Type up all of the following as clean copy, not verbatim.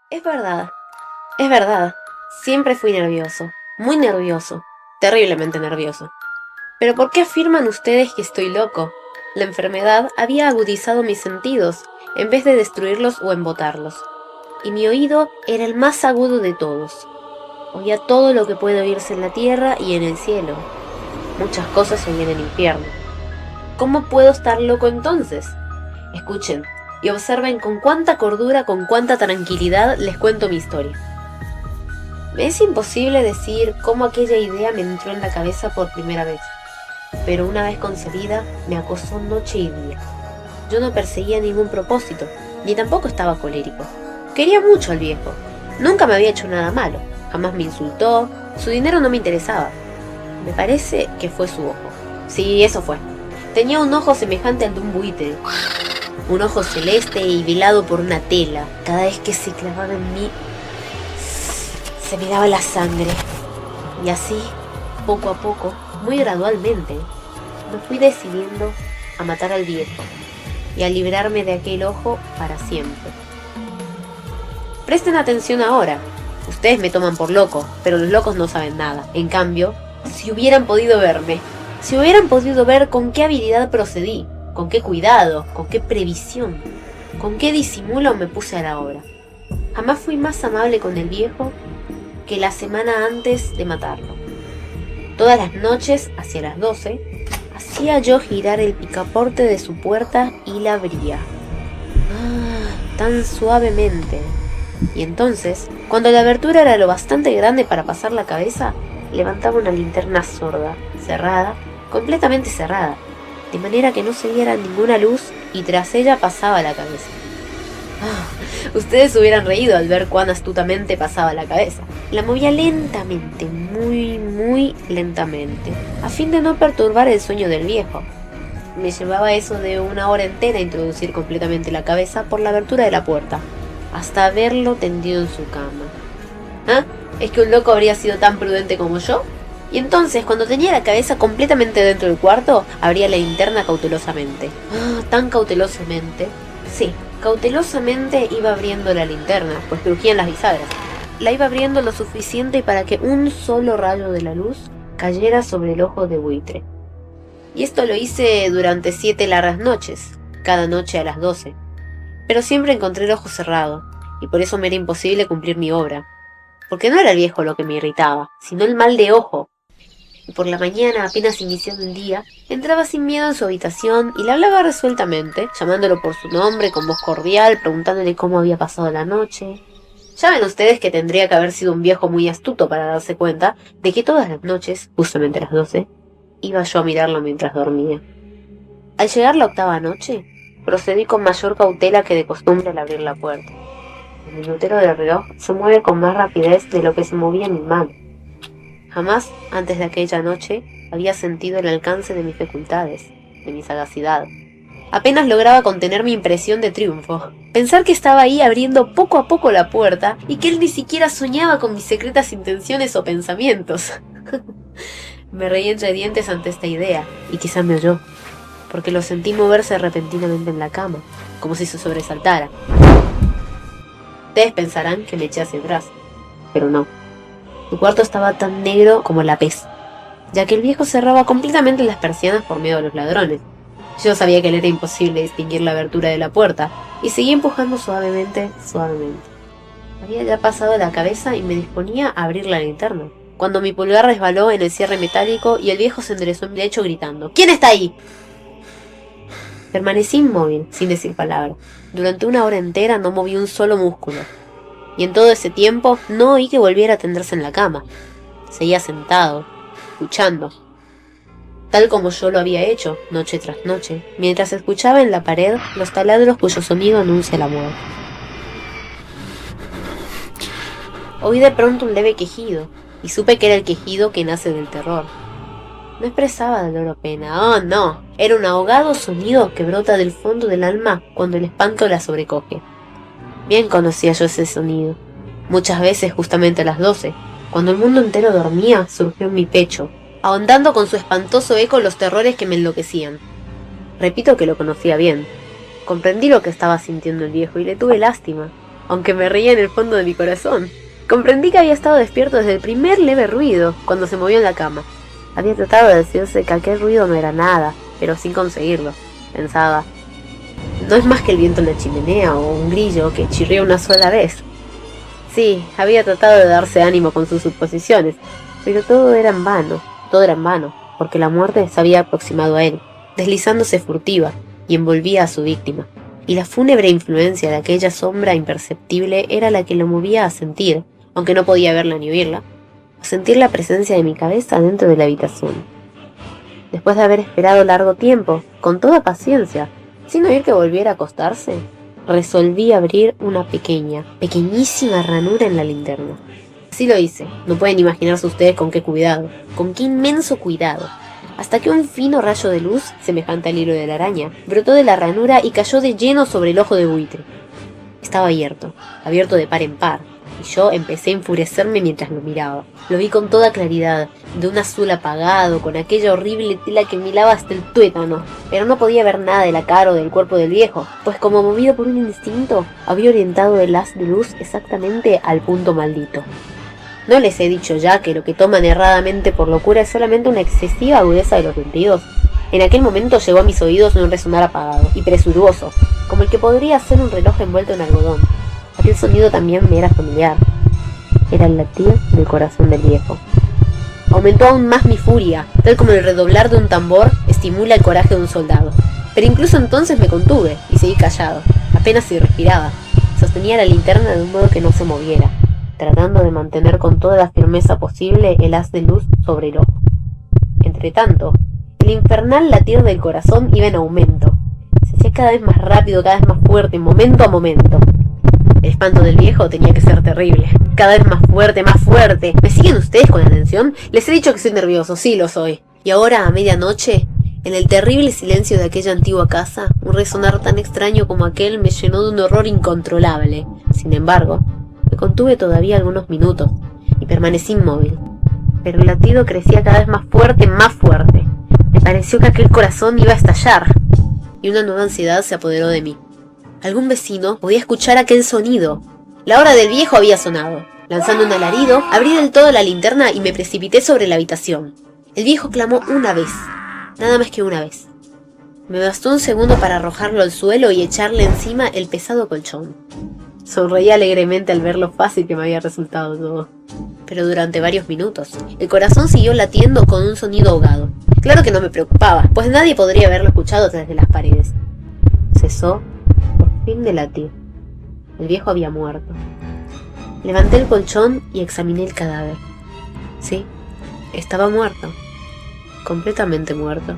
Es verdad, es verdad. Siempre fui nervioso, muy nervioso, terriblemente nervioso. Pero ¿por qué afirman ustedes que estoy loco? La enfermedad había agudizado mis sentidos, en vez de destruirlos o embotarlos. Y mi oído era el más agudo de todos. Oía todo lo que puede oírse en la tierra y en el cielo. Muchas cosas oí en el infierno. ¿Cómo puedo estar loco entonces? Escuchen y observen con cuánta cordura, con cuánta tranquilidad les cuento mi historia. Me es imposible decir cómo aquella idea me entró en la cabeza por primera vez, pero una vez concebida me acosó noche y día. Yo no perseguía ningún propósito, ni tampoco estaba colérico. Quería mucho al viejo. Nunca me había hecho nada malo, jamás me insultó, su dinero no me interesaba. Me parece que fue su ojo. Sí, eso fue. Tenía un ojo semejante al de un buitre, un ojo celeste y velado por una tela. Cada vez que se clavaba en mí, se me daba la sangre. Y así, poco a poco, muy gradualmente, me fui decidiendo a matar al viejo y a librarme de aquel ojo para siempre. Presten atención ahora. Ustedes me toman por loco, pero los locos no saben nada. En cambio, si hubieran podido verme, si hubieran podido ver con qué habilidad procedí, con qué cuidado, con qué previsión, con qué disimulo me puse a la obra. Jamás fui más amable con el viejo que la semana antes de matarlo. Todas las noches, hacia las 12, hacía yo girar el picaporte de su puerta y la abría. Tan suavemente. Y entonces, cuando la abertura era lo bastante grande para pasar la cabeza, levantaba una linterna sorda, cerrada, completamente cerrada, de manera que no se viera ninguna luz y tras ella pasaba la cabeza. Ustedes hubieran reído al ver cuán astutamente pasaba la cabeza. La movía lentamente, muy lentamente, a fin de no perturbar el sueño del viejo. Me llevaba eso de una hora entera introducir completamente la cabeza por la abertura de la puerta, hasta verlo tendido en su cama. ¿Ah? ¿Es que un loco habría sido tan prudente como yo? Y entonces, cuando tenía la cabeza completamente dentro del cuarto, abría la linterna cautelosamente. Tan cautelosamente. Sí, cautelosamente iba abriendo la linterna, pues crujían las bisagras. La iba abriendo lo suficiente para que un solo rayo de la luz cayera sobre el ojo de buitre. Y esto lo hice durante 7 largas noches, cada noche a las 12. Pero siempre encontré el ojo cerrado, y por eso me era imposible cumplir mi obra. Porque no era el viejo lo que me irritaba, sino el mal de ojo. Y por la mañana, apenas iniciando el día, entraba sin miedo en su habitación y le hablaba resueltamente, llamándolo por su nombre con voz cordial, preguntándole cómo había pasado la noche. Ya ven ustedes que tendría que haber sido un viejo muy astuto para darse cuenta de que todas las noches, justamente a las 12, iba yo a mirarlo mientras dormía. Al llegar la 8ª noche, procedí con mayor cautela que de costumbre al abrir la puerta. El minutero del reloj se mueve con más rapidez de lo que se movía mi mano. Jamás, antes de aquella noche, había sentido el alcance de mis facultades, de mi sagacidad. Apenas lograba contener mi impresión de triunfo. Pensar que estaba ahí abriendo poco a poco la puerta y que él ni siquiera soñaba con mis secretas intenciones o pensamientos. Me reí entre dientes ante esta idea, y quizá me oyó, porque lo sentí moverse repentinamente en la cama, como si se sobresaltara. Ustedes pensarán que me eché hacia atrás, pero no. Su cuarto estaba tan negro como la pez, ya que el viejo cerraba completamente las persianas por miedo a los ladrones. Yo sabía que le era imposible distinguir la abertura de la puerta, y seguí empujando suavemente. Había ya pasado la cabeza y me disponía a abrir la linterna, cuando mi pulgar resbaló en el cierre metálico y el viejo se enderezó en mi lecho gritando: «¿Quién está ahí?». Permanecí inmóvil, sin decir palabra. Durante una hora entera no moví un solo músculo. Y en todo ese tiempo no oí que volviera a tenderse en la cama. Seguía sentado, escuchando, tal como yo lo había hecho, noche tras noche, mientras escuchaba en la pared los taladros cuyo sonido anuncia la muerte. Oí de pronto un leve quejido, y supe que era el quejido que nace del terror. No expresaba dolor o pena, oh no, era un ahogado sonido que brota del fondo del alma cuando el espanto la sobrecoge. Bien conocía yo ese sonido. Muchas veces, justamente a las 12, cuando el mundo entero dormía, surgió en mi pecho, ahondando con su espantoso eco los terrores que me enloquecían. Repito que lo conocía bien. Comprendí lo que estaba sintiendo el viejo y le tuve lástima. aunque me reía en el fondo de mi corazón. Comprendí que había estado despierto desde el primer leve ruido, cuando se movió en la cama. Había tratado de decirse que aquel ruido no era nada, pero sin conseguirlo. Pensaba, no es más que el viento en la chimenea o un grillo que chirrió una sola vez. Sí, había tratado de darse ánimo con sus suposiciones, pero todo era en vano, porque la muerte se había aproximado a él, deslizándose furtiva, y envolvía a su víctima. Y la fúnebre influencia de aquella sombra imperceptible era la que lo movía a sentir, aunque no podía verla ni oírla, a sentir la presencia de mi cabeza dentro de la habitación. Después de haber esperado largo tiempo, con toda paciencia, sin oír que volviera a acostarse, resolví abrir una pequeñísima ranura en la linterna. Así lo hice, no pueden imaginarse ustedes con qué cuidado, con qué inmenso cuidado, hasta que un fino rayo de luz, semejante al hilo de la araña, brotó de la ranura y cayó de lleno sobre el ojo de buitre. Estaba abierto de par en par, y yo empecé a enfurecerme mientras lo miraba. Lo vi con toda claridad, de un azul apagado, con aquella horrible tela que me hilaba hasta el tuétano, pero no podía ver nada de la cara o del cuerpo del viejo, pues como movido por un instinto, había orientado el haz de luz exactamente al punto maldito. ¿No les he dicho ya que lo que toman erradamente por locura es solamente una excesiva agudeza de los sentidos? En aquel momento llegó a mis oídos un resonar apagado y presuroso, como el que podría ser un reloj envuelto en algodón. Aquel sonido también me era familiar. Era el latir del corazón del viejo. Aumentó aún más mi furia, tal como el redoblar de un tambor estimula el coraje de un soldado. Pero incluso entonces me contuve y seguí callado, apenas si respiraba. Sostenía la linterna de un modo que no se moviera, tratando de mantener con toda la firmeza posible el haz de luz sobre el ojo. Entretanto, el infernal latir del corazón iba en aumento. Se hacía cada vez más rápido, cada vez más fuerte, momento a momento. El espanto del viejo tenía que ser terrible. Cada vez más fuerte, más fuerte. ¿Me siguen ustedes con atención? Les he dicho que soy nervioso, sí lo soy. Y ahora, a medianoche, en el terrible silencio de aquella antigua casa, un resonar tan extraño como aquel me llenó de un horror incontrolable. Sin embargo, me contuve todavía algunos minutos y permanecí inmóvil. Pero el latido crecía cada vez más fuerte, más fuerte. Me pareció que aquel corazón iba a estallar, y una nueva ansiedad se apoderó de mí. Algún vecino podía escuchar aquel sonido. La hora del viejo había sonado. Lanzando un alarido, abrí del todo la linterna y me precipité sobre la habitación. El viejo clamó una vez, nada más que una vez. Me bastó un segundo para arrojarlo al suelo y echarle encima el pesado colchón. Sonreí alegremente al ver lo fácil que me había resultado todo. Pero durante varios minutos, el corazón siguió latiendo con un sonido ahogado. Claro que no me preocupaba, pues nadie podría haberlo escuchado desde las paredes. Cesó por fin de latir. El viejo había muerto. Levanté el colchón y examiné el cadáver. Sí, estaba muerto. Completamente muerto.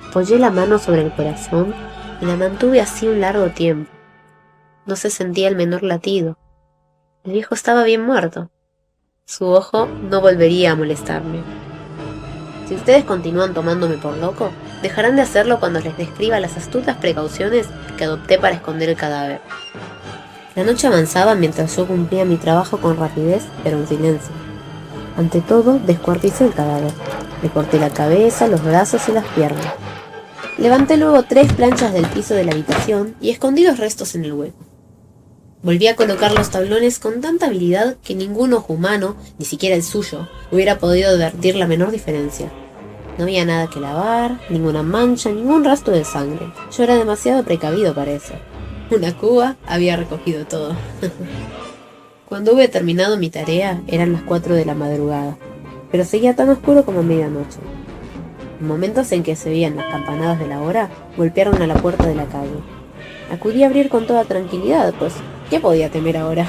Apoyé la mano sobre el corazón y la mantuve así un largo tiempo. No se sentía el menor latido. El viejo estaba bien muerto. Su ojo no volvería a molestarme. Si ustedes continúan tomándome por loco, dejarán de hacerlo cuando les describa las astutas precauciones que adopté para esconder el cadáver. La noche avanzaba mientras yo cumplía mi trabajo con rapidez, pero en silencio. Ante todo, descuarticé el cadáver. Le corté la cabeza, los brazos y las piernas. Levanté luego 3 planchas del piso de la habitación y escondí los restos en el hueco. Volví a colocar los tablones con tanta habilidad que ningún ojo humano, ni siquiera el suyo, hubiera podido advertir la menor diferencia. No había nada que lavar, ninguna mancha, ningún rastro de sangre. Yo era demasiado precavido para eso. Una cuba había recogido todo. Cuando hube terminado mi tarea, eran las 4 de la madrugada, pero seguía tan oscuro como medianoche. En momentos en que se oían las campanadas de la hora, golpearon a la puerta de la calle. Acudí a abrir con toda tranquilidad, pues, ¿qué podía temer ahora?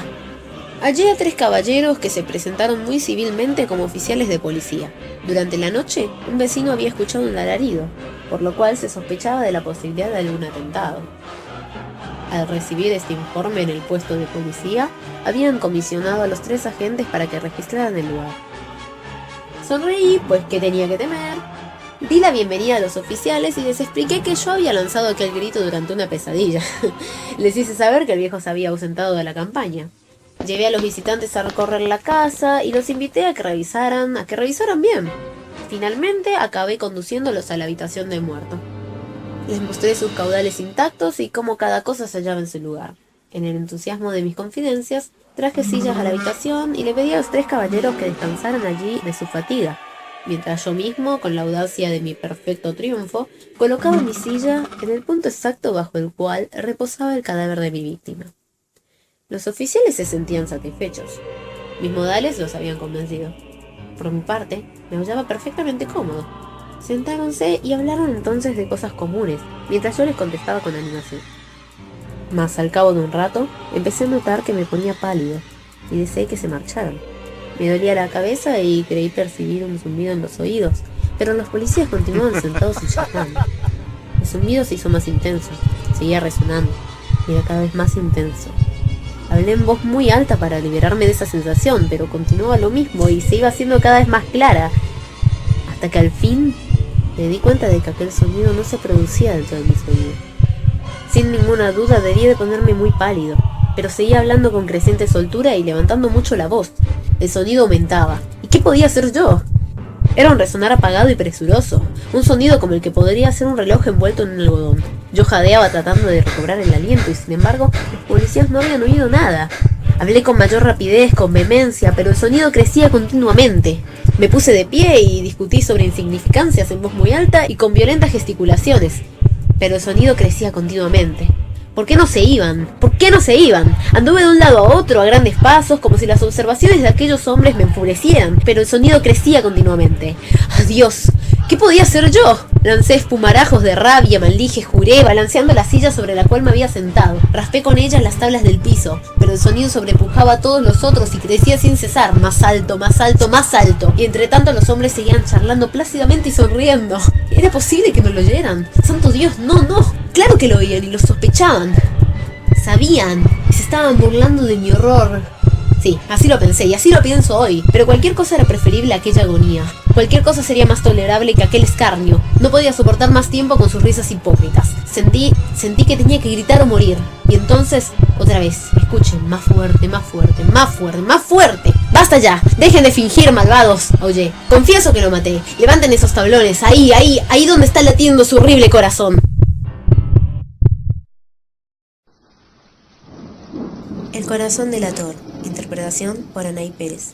Hallé a 3 caballeros que se presentaron muy civilmente como oficiales de policía. Durante la noche, un vecino había escuchado un alarido, por lo cual se sospechaba de la posibilidad de algún atentado. Al recibir este informe en el puesto de policía, habían comisionado a los 3 agentes para que registraran el lugar. Sonreí, pues ¿qué tenía que temer? Di la bienvenida a los oficiales y les expliqué que yo había lanzado aquel grito durante una pesadilla. Les hice saber que el viejo se había ausentado de la campaña. Llevé a los visitantes a recorrer la casa y los invité a que revisaran bien. Finalmente acabé conduciéndolos a la habitación del muerto. Les mostré sus caudales intactos y cómo cada cosa se hallaba en su lugar. En el entusiasmo de mis confidencias, traje sillas a la habitación y le pedí a los 3 caballeros que descansaran allí de su fatiga, mientras yo mismo, con la audacia de mi perfecto triunfo, colocaba mi silla en el punto exacto bajo el cual reposaba el cadáver de mi víctima. Los oficiales se sentían satisfechos. Mis modales los habían convencido. Por mi parte, me hallaba perfectamente cómodo. Sentáronse y hablaron entonces de cosas comunes, mientras yo les contestaba con animación. Mas al cabo de un rato, empecé a notar que me ponía pálido, y deseé que se marcharan. Me dolía la cabeza y creí percibir un zumbido en los oídos, pero los policías continuaban sentados y charlando. El zumbido se hizo más intenso, seguía resonando, y era cada vez más intenso. Hablé en voz muy alta para liberarme de esa sensación, pero continuaba lo mismo y se iba haciendo cada vez más clara, hasta que al fin me di cuenta de que aquel sonido no se producía dentro de mis oídos. Sin ninguna duda debía de ponerme muy pálido, pero seguía hablando con creciente soltura y levantando mucho la voz. El sonido aumentaba. ¿Y qué podía hacer yo? Era un resonar apagado y presuroso, un sonido como el que podría ser un reloj envuelto en un algodón. Yo jadeaba tratando de recobrar el aliento y sin embargo los policías no habían oído nada. Hablé con mayor rapidez, con vehemencia, pero el sonido crecía continuamente. Me puse de pie y discutí sobre insignificancias en voz muy alta y con violentas gesticulaciones. Pero el sonido crecía continuamente. ¿Por qué no se iban? ¿Por qué no se iban? Anduve de un lado a otro a grandes pasos, como si las observaciones de aquellos hombres me enfurecieran, pero el sonido crecía continuamente. ¡Adiós! ¿Qué podía hacer yo? Lancé espumarajos de rabia, maldije, juré, balanceando la silla sobre la cual me había sentado. Raspé con ellas las tablas del piso, pero el sonido sobrepujaba a todos los otros y crecía sin cesar, más alto, más alto, más alto. Y entre tanto los hombres seguían charlando plácidamente y sonriendo. ¿Era posible que no lo oyeran? ¡Santo Dios, no, no! Claro que lo oían y lo sospechaban. Sabían y se estaban burlando de mi horror. Sí, así lo pensé y así lo pienso hoy, pero cualquier cosa era preferible a aquella agonía. Cualquier cosa sería más tolerable que aquel escarnio. No podía soportar más tiempo con sus risas hipócritas. Sentí que tenía que gritar o morir. Y entonces, otra vez, escuchen, más fuerte, más fuerte, más fuerte, más fuerte. ¡Basta ya! ¡Dejen de fingir, malvados! Oye, confieso que lo maté. Levanten esos tablones, ahí donde está latiendo su horrible corazón. El corazón delator. Interpretación por Anaí Pérez.